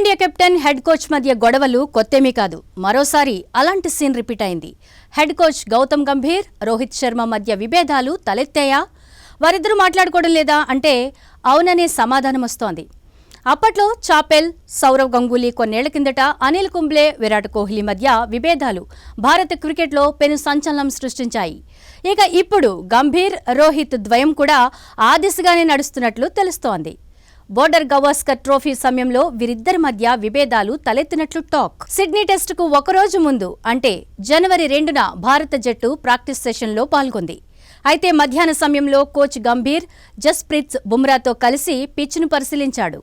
Team India captain head coach మధ్య గొడవలు కొత్తేమీ కాదు. మరోసారి అలాంటి సీన్ రిపీట్ అయింది. హెడ్ కోచ్ గౌతమ్ గంభీర్, రోహిత్ శర్మ మధ్య విభేదాలు తలెత్తాయా? వారిద్దరూ మాట్లాడుకోవడం లేదా అంటే అవుననే సమాధానం వస్తోంది. అప్పట్లో చాపెల్, సౌరవ్ గంగూలీ, కొన్నేళ్ల కిందట అనిల్ కుంబ్లే, విరాట్ కోహ్లీ మధ్య విభేదాలు భారత క్రికెట్లో పెను సంచలనం సృష్టించాయి. ఇక ఇప్పుడు గంభీర్, రోహిత్ ద్వయం కూడా ఆ దిశగానే నడుస్తున్నట్లు తెలుస్తోంది. బోర్డర్ గవాస్కర్ ట్రోఫీ సమయంలో వీరిద్దరి మధ్య విభేదాలు తలెత్తినట్లు టాక్. సిడ్నీ టెస్టుకు ఒకరోజు ముందు అంటే జనవరి 2న భారత జట్టు ప్రాక్టీస్ సెషన్లో పాల్గొంది. అయితే మధ్యాహ్న సమయంలో కోచ్ గంభీర్ జస్ప్రీత్ బుమ్రాతో కలిసి పిచ్ను పరిశీలించాడు.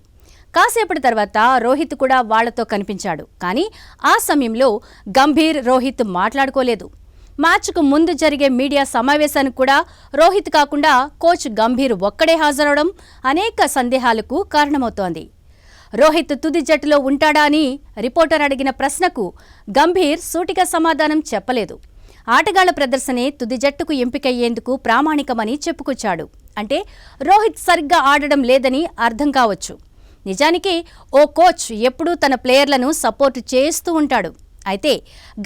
కాసేపటి తర్వాత రోహిత్ కూడా వాళ్లతో కనిపించాడు. కానీ ఆ సమయంలో గంభీర్, రోహిత్ మాట్లాడుకోలేదు. మ్యాచ్కు ముందు జరిగే మీడియా సమావేశానికి కూడా రోహిత్ కాకుండా కోచ్ గంభీర్ ఒక్కడే హాజరవడం అనేక సందేహాలకు కారణమవుతోంది. రోహిత్ తుది జట్టులో ఉంటాడా అని రిపోర్టర్ అడిగిన ప్రశ్నకు గంభీర్ సూటిగా సమాధానం చెప్పలేదు. ఆటగాళ్ల ప్రదర్శనే తుది జట్టుకు ఎంపికయ్యేందుకు ప్రామాణికమని చెప్పుకొచ్చాడు. అంటే రోహిత్ సరిగ్గా ఆడడం లేదని అర్థం కావచ్చు. నిజానికి ఓ కోచ్ ఎప్పుడూ తన ప్లేయర్లను సపోర్టు చేస్తూ ఉంటాడు. అయితే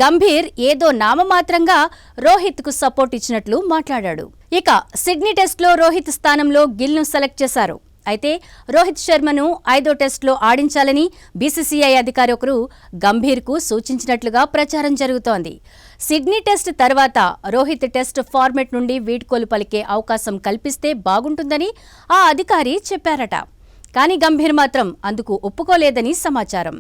గంభీర్ ఏదో నామమాత్రంగా రోహిత్కు సపోర్ట్ ఇచ్చినట్లు మాట్లాడాడు. ఇక సిడ్నీ టెస్ట్లో రోహిత్ స్థానంలో గిల్ను సెలెక్ట్ చేశారు. అయితే రోహిత్ శర్మను 5వ టెస్టులో ఆడించాలని బీసీసీఐ అధికారి ఒకరు గంభీర్కు సూచించినట్లుగా ప్రచారం జరుగుతోంది. సిడ్నీ టెస్ట్ తర్వాత రోహిత్ టెస్ట్ ఫార్మెట్ నుండి వీడ్కోలు పలికే అవకాశం కల్పిస్తే బాగుంటుందని ఆ అధికారి చెప్పారట. కానీ గంభీర్ మాత్రం అందుకు ఒప్పుకోలేదని సమాచారం.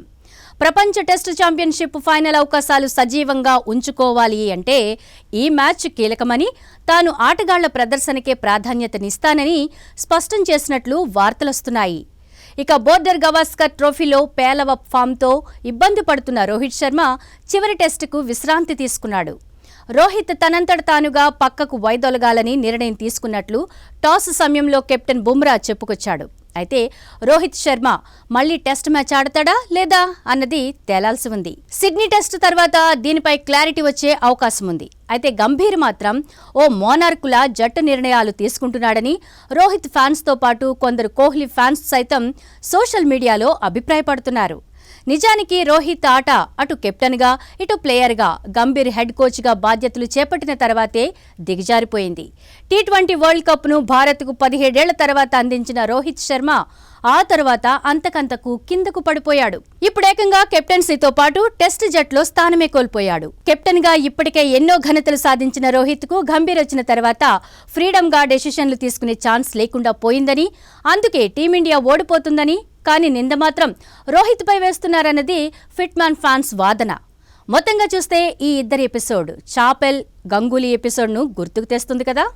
ప్రపంచ టెస్టు ఛాంపియన్షిప్ ఫైనల్ అవకాశాలు సజీవంగా ఉంచుకోవాలి అంటే ఈ మ్యాచ్ కీలకమని, తాను ఆటగాళ్ల ప్రదర్శనకే ప్రాధాన్యతనిస్తానని స్పష్టం చేసినట్లు వార్తలొస్తున్నాయి. ఇక బోర్డర్ గవాస్కర్ ట్రోఫీలో పేలవ ఫామ్తో ఇబ్బంది పడుతున్న రోహిత్ శర్మ చివరి టెస్టుకు విశ్రాంతి తీసుకున్నాడు. రోహిత్ తనంతట తానుగా పక్కకు వైదొలగాలని నిర్ణయం తీసుకున్నట్లు టాస్ సమయంలో కెప్టెన్ బుమ్రా చెప్పుకొచ్చాడు. అయితే రోహిత్ శర్మ మళ్లీ టెస్ట్ మ్యాచ్ ఆడతాడా లేదా అన్నది తేలాల్సి ఉంది. సిడ్నీ టెస్ట్ తర్వాత దీనిపై క్లారిటీ వచ్చే అవకాశం ఉంది. అయితే గంభీర్ మాత్రం ఓ మోనార్కులా జట్టు నిర్ణయాలు తీసుకుంటున్నాడని రోహిత్ ఫ్యాన్స్తో పాటు కొందరు కోహ్లీ ఫ్యాన్స్ సైతం సోషల్ మీడియాలో అభిప్రాయపడుతున్నారు. నిజానికి రోహిత్ ఆట అటు కెప్టెన్గా ఇటు ప్లేయర్గా గంభీర్ హెడ్ కోచ్గా బాధ్యతలు చేపట్టిన తర్వాతే దిగజారిపోయింది. టీ20 వరల్డ్ కప్ను భారత్కు 17 ఏళ్ల తర్వాత అందించిన రోహిత్ శర్మ ఆ తర్వాత అంతకంతకు కిందకు పడిపోయాడు. ఇప్పుడేకంగా కెప్టెన్సీతో పాటు టెస్ట్ జట్లో స్థానమే కోల్పోయాడు. కెప్టెన్గా ఇప్పటికే ఎన్నో ఘనతలు సాధించిన రోహిత్కు గంభీర్ వచ్చిన తర్వాత ఫ్రీడమ్గా డెసిషన్లు తీసుకునే ఛాన్స్ లేకుండా పోయిందని, అందుకే టీమిండియా ఓడిపోతుందని, కానీ నింద మాత్రం రోహిత్పై వేస్తున్నారన్నది ఫిట్మ్యాన్ ఫ్యాన్స్ వాదన. మొత్తంగా చూస్తే ఈ ఇద్దరి ఎపిసోడ్ చాపెల్, గంగూలీ ఎపిసోడ్ను గుర్తుకు తెస్తుంది కదా.